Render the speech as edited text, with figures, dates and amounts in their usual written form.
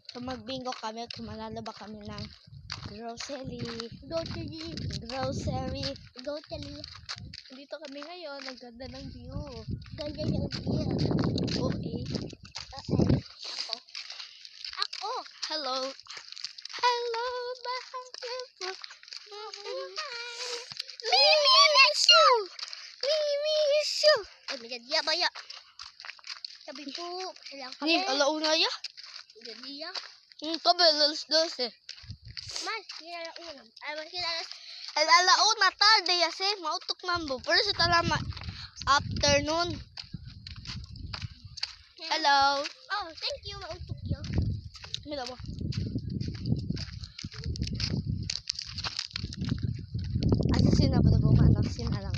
So magbingo kami, kumalalaba kami ng grocery. Dito kami ngayon, ang ganda ng view. Okay. Ako. Hello. Hello, my beautiful. Miss you. Oh my God, ya baya. Sabi po, kailangan kami. Ning, alauna ya. Ganyan. Kabe, alas 12. Mas, kinalaunam. Ay, mas kinalas. Alauna, tarde yase. Mautok mambo. Pero sa talama, afternoon. Hello. Oh, thank you, mautok yun. Mira mo. Asa sina ba na bumanak? Sina lang.